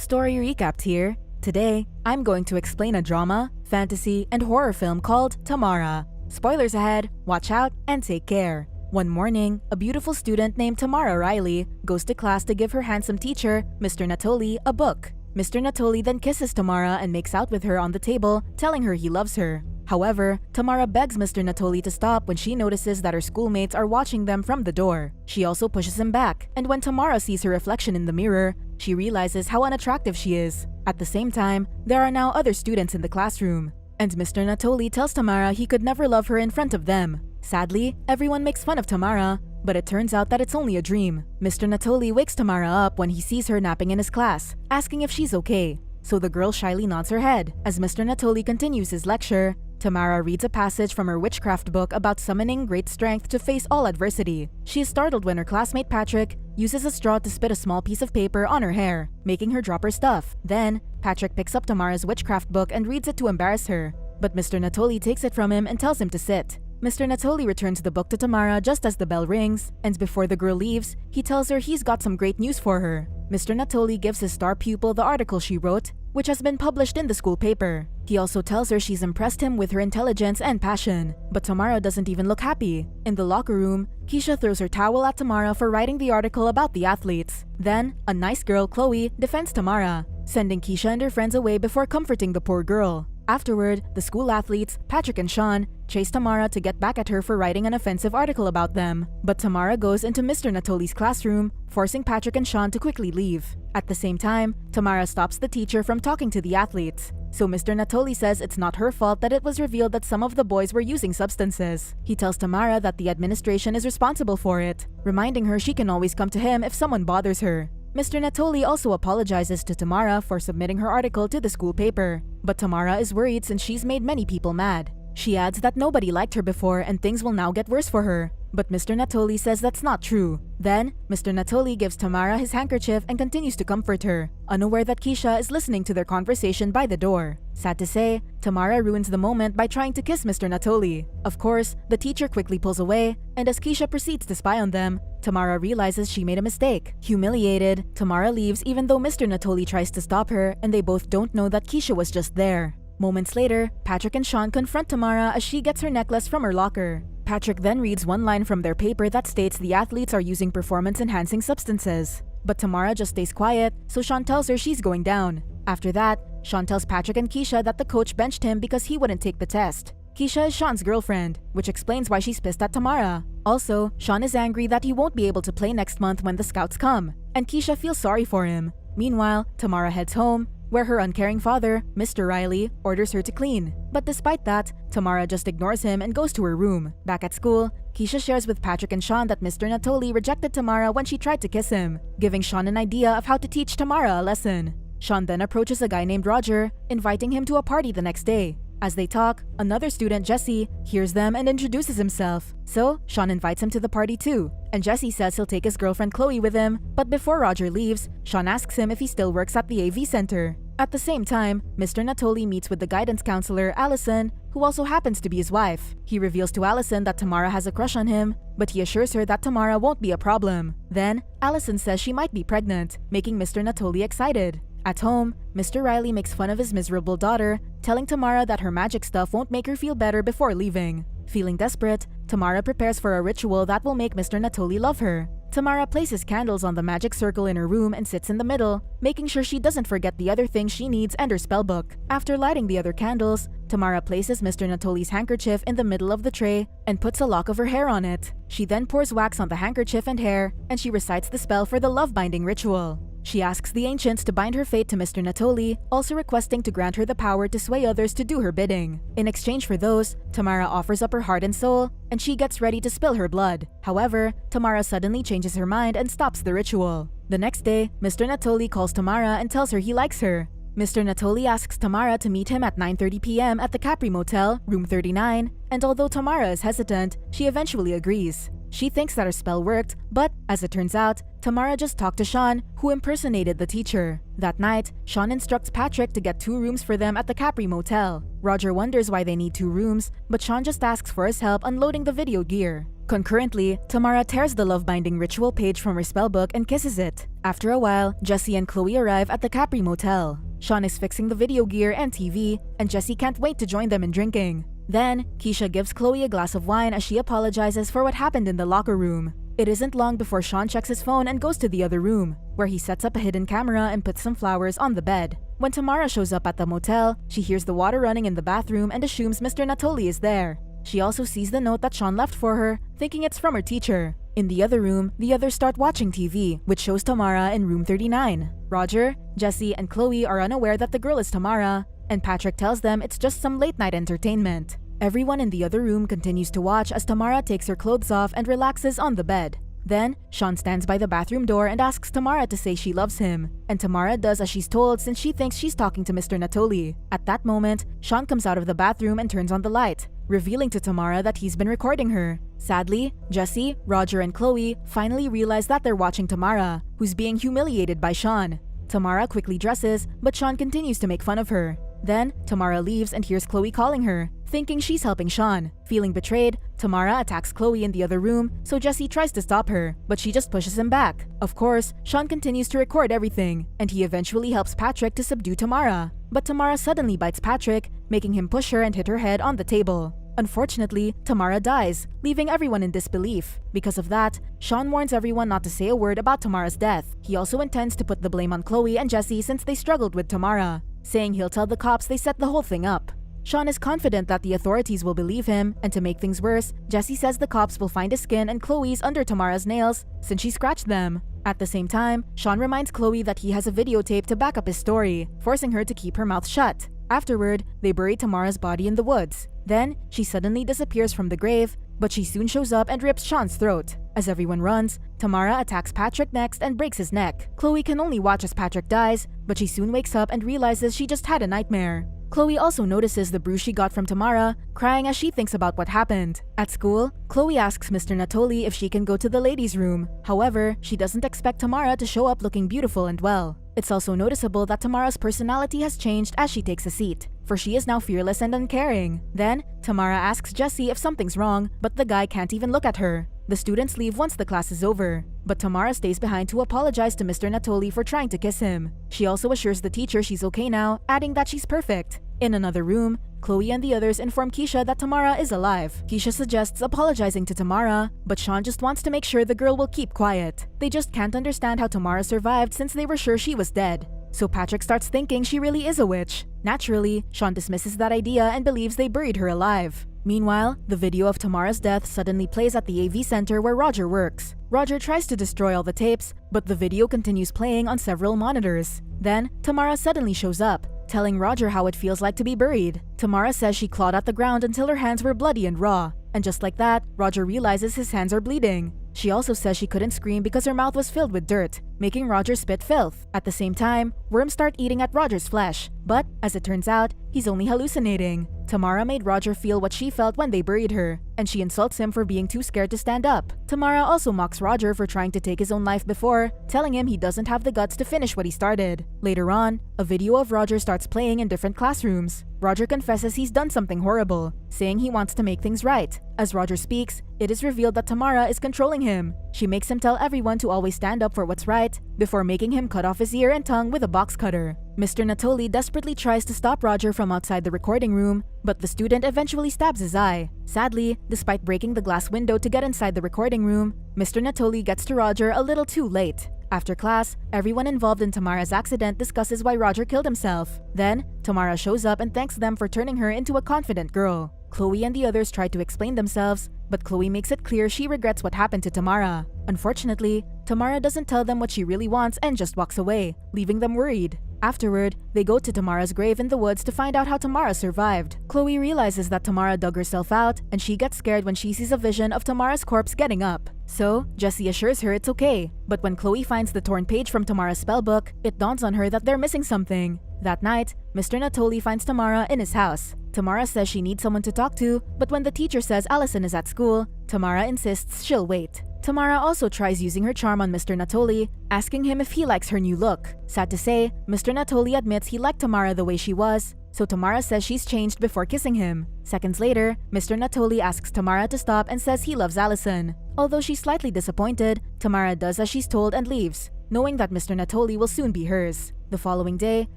Story Recapped here. Today, I'm going to explain a drama, fantasy, and horror film called Tamara. Spoilers ahead, watch out, and take care. One morning, a beautiful student named Tamara Riley goes to class to give her handsome teacher, Mr. Natoli, a book. Mr. Natoli then kisses Tamara and makes out with her on the table, telling her he loves her. However, Tamara begs Mr. Natoli to stop when she notices that her schoolmates are watching them from the door. She also pushes him back, and when Tamara sees her reflection in the mirror, she realizes how unattractive she is. At the same time, there are now other students in the classroom, and Mr. Natoli tells Tamara he could never love her in front of them. Sadly, everyone makes fun of Tamara, but it turns out that it's only a dream. Mr. Natoli wakes Tamara up when he sees her napping in his class, asking if she's okay. So the girl shyly nods her head. As Mr. Natoli continues his lecture, Tamara reads a passage from her Witchcraft book about summoning great strength to face all adversity. She is startled when her classmate Patrick uses a straw to spit a small piece of paper on her hair, making her drop her stuff. Then, Patrick picks up Tamara's Witchcraft book and reads it to embarrass her, but Mr. Natoli takes it from him and tells him to sit. Mr. Natoli returns the book to Tamara just as the bell rings, and before the girl leaves, he tells her he's got some great news for her. Mr. Natoli gives his star pupil the article she wrote, which has been published in the school paper. He also tells her she's impressed him with her intelligence and passion, but Tamara doesn't even look happy. In the locker room, Keisha throws her towel at Tamara for writing the article about the athletes. Then, a nice girl, Chloe, defends Tamara, sending Keisha and her friends away before comforting the poor girl. Afterward, the school athletes, Patrick and Sean, chase Tamara to get back at her for writing an offensive article about them. But Tamara goes into Mr. Natoli's classroom, forcing Patrick and Sean to quickly leave. At the same time, Tamara stops the teacher from talking to the athletes. So Mr. Natoli says it's not her fault that it was revealed that some of the boys were using substances. He tells Tamara that the administration is responsible for it, reminding her she can always come to him if someone bothers her. Mr. Natoli also apologizes to Tamara for submitting her article to the school paper, but Tamara is worried since she's made many people mad. She adds that nobody liked her before and things will now get worse for her, but Mr. Natoli says that's not true. Then, Mr. Natoli gives Tamara his handkerchief and continues to comfort her, unaware that Keisha is listening to their conversation by the door. Sad to say, Tamara ruins the moment by trying to kiss Mr. Natoli. Of course, the teacher quickly pulls away, and as Keisha proceeds to spy on them, Tamara realizes she made a mistake. Humiliated, Tamara leaves even though Mr. Natoli tries to stop her, and they both don't know that Keisha was just there. Moments later, Patrick and Sean confront Tamara as she gets her necklace from her locker. Patrick then reads one line from their paper that states the athletes are using performance-enhancing substances. But Tamara just stays quiet, so Sean tells her she's going down. After that, Sean tells Patrick and Keisha that the coach benched him because he wouldn't take the test. Keisha is Sean's girlfriend, which explains why she's pissed at Tamara. Also, Sean is angry that he won't be able to play next month when the scouts come, and Keisha feels sorry for him. Meanwhile, Tamara heads home, where her uncaring father, Mr. Riley, orders her to clean. But despite that, Tamara just ignores him and goes to her room. Back at school, Keisha shares with Patrick and Sean that Mr. Natoli rejected Tamara when she tried to kiss him, giving Sean an idea of how to teach Tamara a lesson. Sean then approaches a guy named Roger, inviting him to a party the next day. As they talk, another student, Jesse, hears them and introduces himself. So, Sean invites him to the party too, and Jesse says he'll take his girlfriend Chloe with him, but before Roger leaves, Sean asks him if he still works at the AV Center. At the same time, Mr. Natoli meets with the guidance counselor, Allison, who also happens to be his wife. He reveals to Allison that Tamara has a crush on him, but he assures her that Tamara won't be a problem. Then, Allison says she might be pregnant, making Mr. Natoli excited. At home, Mr. Riley makes fun of his miserable daughter, telling Tamara that her magic stuff won't make her feel better before leaving. Feeling desperate, Tamara prepares for a ritual that will make Mr. Natoli love her. Tamara places candles on the magic circle in her room and sits in the middle, making sure she doesn't forget the other things she needs and her spellbook. After lighting the other candles, Tamara places Mr. Natoli's handkerchief in the middle of the tray and puts a lock of her hair on it. She then pours wax on the handkerchief and hair, and she recites the spell for the love-binding ritual. She asks the ancients to bind her fate to Mr. Natoli, also requesting to grant her the power to sway others to do her bidding. In exchange for those, Tamara offers up her heart and soul, and she gets ready to spill her blood. However, Tamara suddenly changes her mind and stops the ritual. The next day, Mr. Natoli calls Tamara and tells her he likes her. Mr. Natoli asks Tamara to meet him at 9:30 p.m. at the Capri Motel, room 39, and although Tamara is hesitant, she eventually agrees. She thinks that her spell worked, but as it turns out, Tamara just talked to Sean, who impersonated the teacher. That night, Sean instructs Patrick to get 2 rooms for them at the Capri Motel. Roger wonders why they need 2 rooms, but Sean just asks for his help unloading the video gear. Concurrently, Tamara tears the love-binding ritual page from her spellbook and kisses it. After a while, Jesse and Chloe arrive at the Capri Motel. Sean is fixing the video gear and TV, and Jesse can't wait to join them in drinking. Then, Keisha gives Chloe a glass of wine as she apologizes for what happened in the locker room. It isn't long before Sean checks his phone and goes to the other room, where he sets up a hidden camera and puts some flowers on the bed. When Tamara shows up at the motel, she hears the water running in the bathroom and assumes Mr. Natoli is there. She also sees the note that Sean left for her, thinking it's from her teacher. In the other room, the others start watching TV, which shows Tamara in room 39. Roger, Jesse, and Chloe are unaware that the girl is Tamara, and Patrick tells them it's just some late-night entertainment. Everyone in the other room continues to watch as Tamara takes her clothes off and relaxes on the bed. Then, Sean stands by the bathroom door and asks Tamara to say she loves him, and Tamara does as she's told since she thinks she's talking to Mr. Natoli. At that moment, Sean comes out of the bathroom and turns on the light, revealing to Tamara that he's been recording her. Sadly, Jesse, Roger, and Chloe finally realize that they're watching Tamara, who's being humiliated by Sean. Tamara quickly dresses, but Sean continues to make fun of her. Then, Tamara leaves and hears Chloe calling her, thinking she's helping Sean. Feeling betrayed, Tamara attacks Chloe in the other room, so Jesse tries to stop her, but she just pushes him back. Of course, Sean continues to record everything, and he eventually helps Patrick to subdue Tamara. But Tamara suddenly bites Patrick, making him push her and hit her head on the table. Unfortunately, Tamara dies, leaving everyone in disbelief. Because of that, Sean warns everyone not to say a word about Tamara's death. He also intends to put the blame on Chloe and Jesse since they struggled with Tamara, saying he'll tell the cops they set the whole thing up. Sean is confident that the authorities will believe him, and to make things worse, Jesse says the cops will find his skin and Chloe's under Tamara's nails since she scratched them. At the same time, Sean reminds Chloe that he has a videotape to back up his story, forcing her to keep her mouth shut. Afterward, they bury Tamara's body in the woods. Then, she suddenly disappears from the grave, but she soon shows up and rips Sean's throat. As everyone runs, Tamara attacks Patrick next and breaks his neck. Chloe can only watch as Patrick dies, but she soon wakes up and realizes she just had a nightmare. Chloe also notices the bruise she got from Tamara, crying as she thinks about what happened. At school, Chloe asks Mr. Natoli if she can go to the ladies' room. However, she doesn't expect Tamara to show up looking beautiful and well. It's also noticeable that Tamara's personality has changed as she takes a seat, for she is now fearless and uncaring. Then, Tamara asks Jesse if something's wrong, but the guy can't even look at her. The students leave once the class is over, but Tamara stays behind to apologize to Mr. Natoli for trying to kiss him. She also assures the teacher she's okay now, adding that she's perfect. In another room, Chloe and the others inform Keisha that Tamara is alive. Keisha suggests apologizing to Tamara, but Sean just wants to make sure the girl will keep quiet. They just can't understand how Tamara survived since they were sure she was dead. So Patrick starts thinking she really is a witch. Naturally, Sean dismisses that idea and believes they buried her alive. Meanwhile, the video of Tamara's death suddenly plays at the AV center where Roger works. Roger tries to destroy all the tapes, but the video continues playing on several monitors. Then, Tamara suddenly shows up, telling Roger how it feels like to be buried. Tamara says she clawed at the ground until her hands were bloody and raw, and just like that, Roger realizes his hands are bleeding. She also says she couldn't scream because her mouth was filled with dirt, making Roger spit filth. At the same time, worms start eating at Roger's flesh, but as it turns out, he's only hallucinating. Tamara made Roger feel what she felt when they buried her, and she insults him for being too scared to stand up. Tamara also mocks Roger for trying to take his own life before, telling him he doesn't have the guts to finish what he started. Later on, a video of Roger starts playing in different classrooms. Roger confesses he's done something horrible, saying he wants to make things right. As Roger speaks, it is revealed that Tamara is controlling him. She makes him tell everyone to always stand up for what's right, before making him cut off his ear and tongue with a box cutter. Mr. Natoli desperately tries to stop Roger from outside the recording room, but the student eventually stabs his eye. Sadly, despite breaking the glass window to get inside the recording room, Mr. Natoli gets to Roger a little too late. After class, everyone involved in Tamara's accident discusses why Roger killed himself. Then, Tamara shows up and thanks them for turning her into a confident girl. Chloe and the others try to explain themselves, but Chloe makes it clear she regrets what happened to Tamara. Unfortunately, Tamara doesn't tell them what she really wants and just walks away, leaving them worried. Afterward, they go to Tamara's grave in the woods to find out how Tamara survived. Chloe realizes that Tamara dug herself out, and she gets scared when she sees a vision of Tamara's corpse getting up. So, Jesse assures her it's okay. But when Chloe finds the torn page from Tamara's spellbook, it dawns on her that they're missing something. That night, Mr. Natoli finds Tamara in his house. Tamara says she needs someone to talk to, but when the teacher says Allison is at school, Tamara insists she'll wait. Tamara also tries using her charm on Mr. Natoli, asking him if he likes her new look. Sad to say, Mr. Natoli admits he liked Tamara the way she was, so Tamara says she's changed before kissing him. Seconds later, Mr. Natoli asks Tamara to stop and says he loves Allison. Although she's slightly disappointed, Tamara does as she's told and leaves, knowing that Mr. Natoli will soon be hers. The following day,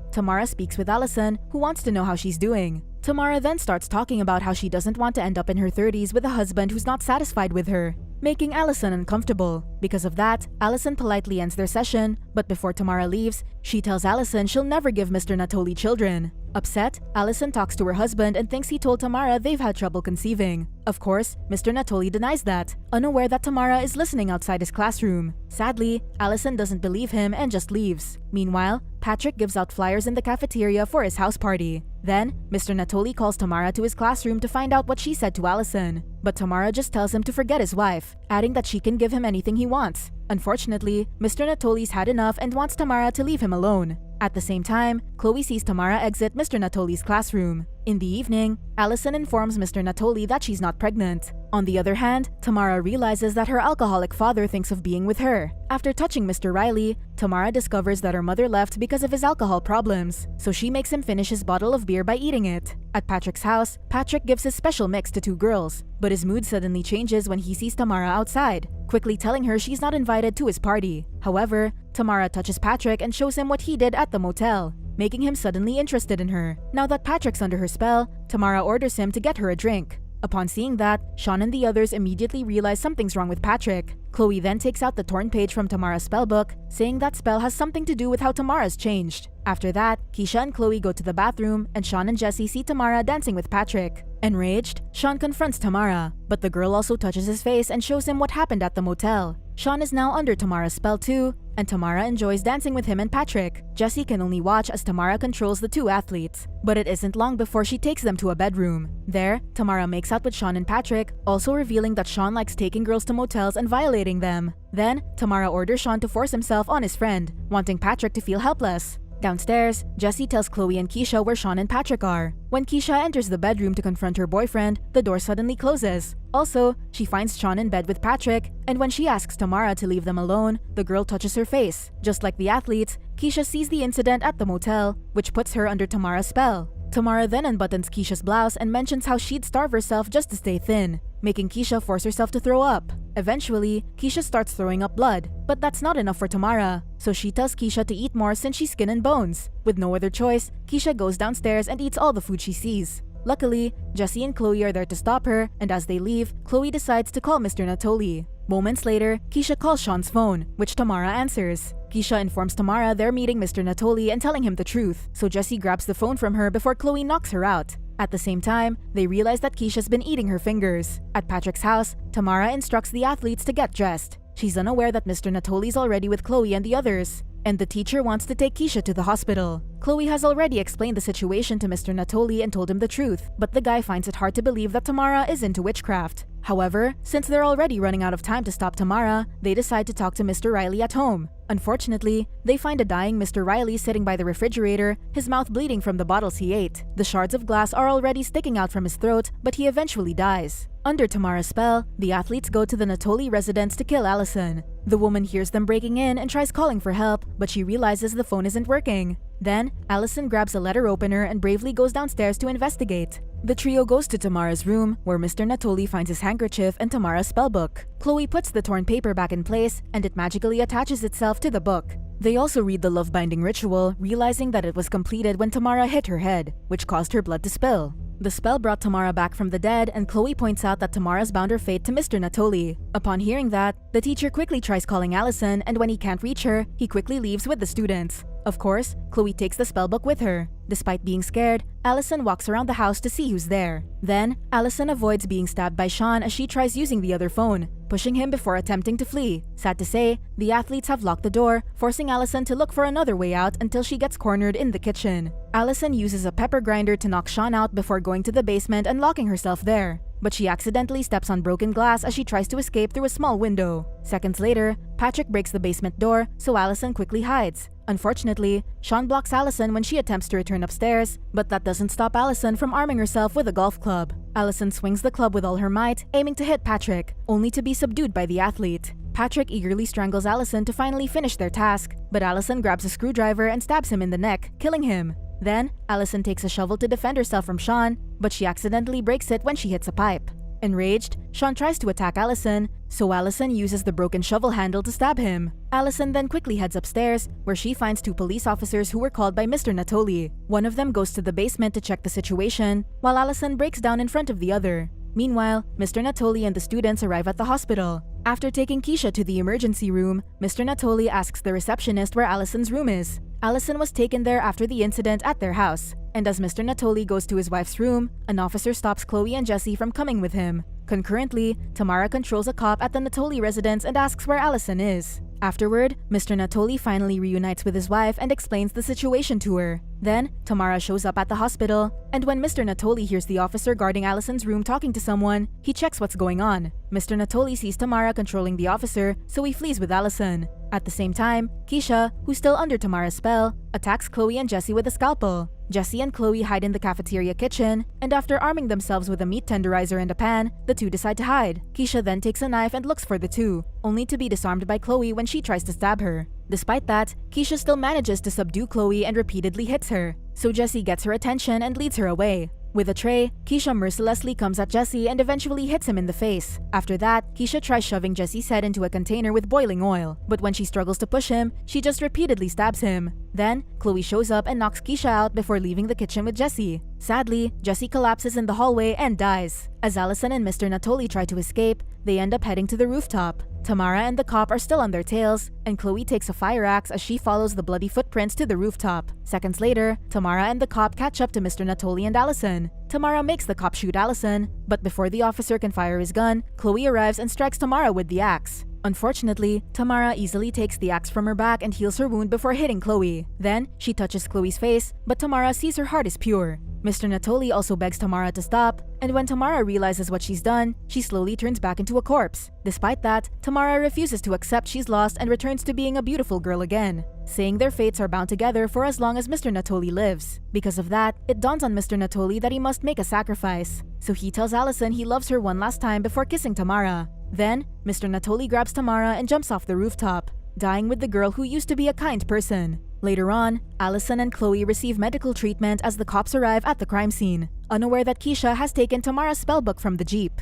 Tamara speaks with Allison, who wants to know how she's doing. Tamara then starts talking about how she doesn't want to end up in her 30s with a husband who's not satisfied with her, making Allison uncomfortable. Because of that, Allison politely ends their session, but before Tamara leaves, she tells Allison she'll never give Mr. Natoli children. Upset, Allison talks to her husband and thinks he told Tamara they've had trouble conceiving. Of course, Mr. Natoli denies that, unaware that Tamara is listening outside his classroom. Sadly, Allison doesn't believe him and just leaves. Meanwhile, Patrick gives out flyers in the cafeteria for his house party. Then, Mr. Natoli calls Tamara to his classroom to find out what she said to Allison. But Tamara just tells him to forget his wife, adding that she can give him anything he wants. Unfortunately, Mr. Natoli's had enough and wants Tamara to leave him alone. At the same time, Chloe sees Tamara exit Mr. Natoli's classroom. In the evening, Allison informs Mr. Natoli that she's not pregnant. On the other hand, Tamara realizes that her alcoholic father thinks of being with her. After touching Mr. Riley, Tamara discovers that her mother left because of his alcohol problems, so she makes him finish his bottle of beer by eating it. At Patrick's house, Patrick gives his special mix to two girls, but his mood suddenly changes when he sees Tamara outside, quickly telling her she's not invited to his party. However, Tamara touches Patrick and shows him what he did at the motel, making him suddenly interested in her. Now that Patrick's under her spell, Tamara orders him to get her a drink. Upon seeing that, Sean and the others immediately realize something's wrong with Patrick. Chloe then takes out the torn page from Tamara's spellbook, saying that spell has something to do with how Tamara's changed. After that, Keisha and Chloe go to the bathroom, and Sean and Jesse see Tamara dancing with Patrick. Enraged, Sean confronts Tamara, but the girl also touches his face and shows him what happened at the motel. Sean is now under Tamara's spell too, and Tamara enjoys dancing with him and Patrick. Jesse can only watch as Tamara controls the two athletes, but it isn't long before she takes them to a bedroom. There, Tamara makes out with Sean and Patrick, also revealing that Sean likes taking girls to motels and violating them. Then, Tamara orders Sean to force himself on his friend, wanting Patrick to feel helpless. Downstairs, Jessie tells Chloe and Keisha where Sean and Patrick are. When Keisha enters the bedroom to confront her boyfriend, the door suddenly closes. Also, she finds Sean in bed with Patrick, and when she asks Tamara to leave them alone, the girl touches her face. Just like the athletes, Keisha sees the incident at the motel, which puts her under Tamara's spell. Tamara then unbuttons Keisha's blouse and mentions how she'd starve herself just to stay thin, making Keisha force herself to throw up. Eventually, Keisha starts throwing up blood, but that's not enough for Tamara, so she tells Keisha to eat more since she's skin and bones. With no other choice, Keisha goes downstairs and eats all the food she sees. Luckily, Jessie and Chloe are there to stop her, and as they leave, Chloe decides to call Mr. Natoli. Moments later, Keisha calls Sean's phone, which Tamara answers. Keisha informs Tamara they're meeting Mr. Natoli and telling him the truth, so Jessie grabs the phone from her before Chloe knocks her out. At the same time, they realize that Keisha's been eating her fingers. At Patrick's house, Tamara instructs the athletes to get dressed. She's unaware that Mr. Natoli's already with Chloe and the others, and the teacher wants to take Keisha to the hospital. Chloe has already explained the situation to Mr. Natoli and told him the truth, but the guy finds it hard to believe that Tamara is into witchcraft. However, since they're already running out of time to stop Tamara, they decide to talk to Mr. Riley at home. Unfortunately, they find a dying Mr. Riley sitting by the refrigerator, his mouth bleeding from the bottles he ate. The shards of glass are already sticking out from his throat, but he eventually dies. Under Tamara's spell, the athletes go to the Natoli residence to kill Allison. The woman hears them breaking in and tries calling for help, but she realizes the phone isn't working. Then, Allison grabs a letter opener and bravely goes downstairs to investigate. The trio goes to Tamara's room, where Mr. Natoli finds his handkerchief and Tamara's spellbook. Chloe puts the torn paper back in place, and it magically attaches itself to the book. They also read the love-binding ritual, realizing that it was completed when Tamara hit her head, which caused her blood to spill. The spell brought Tamara back from the dead, and Chloe points out that Tamara's bound her fate to Mr. Natoli. Upon hearing that, the teacher quickly tries calling Allison, and when he can't reach her, he quickly leaves with the students. Of course, Chloe takes the spellbook with her. Despite being scared, Allison walks around the house to see who's there. Then, Allison avoids being stabbed by Sean as she tries using the other phone, pushing him before attempting to flee. Sad to say, the athletes have locked the door, forcing Allison to look for another way out until she gets cornered in the kitchen. Allison uses a pepper grinder to knock Sean out before going to the basement and locking herself there. But she accidentally steps on broken glass as she tries to escape through a small window. Seconds later, Patrick breaks the basement door, so Allison quickly hides. Unfortunately, Sean blocks Allison when she attempts to return upstairs, but that doesn't stop Allison from arming herself with a golf club. Allison swings the club with all her might, aiming to hit Patrick, only to be subdued by the athlete. Patrick eagerly strangles Allison to finally finish their task, but Allison grabs a screwdriver and stabs him in the neck, killing him. Then, Allison takes a shovel to defend herself from Sean, but she accidentally breaks it when she hits a pipe. Enraged, Sean tries to attack Allison, so Allison uses the broken shovel handle to stab him. Allison then quickly heads upstairs, where she finds 2 police officers who were called by Mr. Natoli. One of them goes to the basement to check the situation, while Allison breaks down in front of the other. Meanwhile, Mr. Natoli and the students arrive at the hospital. After taking Keisha to the emergency room, Mr. Natoli asks the receptionist where Allison's room is. Allison was taken there after the incident at their house, and as Mr. Natoli goes to his wife's room, an officer stops Chloe and Jesse from coming with him. Concurrently, Tamara controls a cop at the Natoli residence and asks where Allison is. Afterward, Mr. Natoli finally reunites with his wife and explains the situation to her. Then, Tamara shows up at the hospital, and when Mr. Natoli hears the officer guarding Allison's room talking to someone, he checks what's going on. Mr. Natoli sees Tamara controlling the officer, so he flees with Allison. At the same time, Keisha, who's still under Tamara's spell, attacks Chloe and Jesse with a scalpel. Jesse and Chloe hide in the cafeteria kitchen, and after arming themselves with a meat tenderizer and a pan, the two decide to hide. Keisha then takes a knife and looks for the two, only to be disarmed by Chloe when she tries to stab her. Despite that, Keisha still manages to subdue Chloe and repeatedly hits her, so Jesse gets her attention and leads her away. With a tray, Keisha mercilessly comes at Jesse and eventually hits him in the face. After that, Keisha tries shoving Jesse's head into a container with boiling oil, but when she struggles to push him, she just repeatedly stabs him. Then, Chloe shows up and knocks Keisha out before leaving the kitchen with Jesse. Sadly, Jesse collapses in the hallway and dies. As Allison and Mr. Natoli try to escape, they end up heading to the rooftop. Tamara and the cop are still on their tails, and Chloe takes a fire axe as she follows the bloody footprints to the rooftop. Seconds later, Tamara and the cop catch up to Mr. Natoli and Allison. Tamara makes the cop shoot Allison, but before the officer can fire his gun, Chloe arrives and strikes Tamara with the axe. Unfortunately, Tamara easily takes the axe from her back and heals her wound before hitting Chloe. Then, she touches Chloe's face, but Tamara sees her heart is pure. Mr. Natoli also begs Tamara to stop, and when Tamara realizes what she's done, she slowly turns back into a corpse. Despite that, Tamara refuses to accept she's lost and returns to being a beautiful girl again, saying their fates are bound together for as long as Mr. Natoli lives. Because of that, it dawns on Mr. Natoli that he must make a sacrifice, so he tells Allison he loves her one last time before kissing Tamara. Then, Mr. Natoli grabs Tamara and jumps off the rooftop, dying with the girl who used to be a kind person. Later on, Allison and Chloe receive medical treatment as the cops arrive at the crime scene, unaware that Keisha has taken Tamara's spellbook from the Jeep.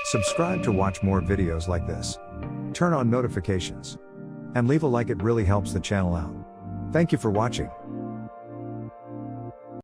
Subscribe to watch more videos like this. Turn on notifications. And leave a like, it really helps the channel out. Thank you for watching.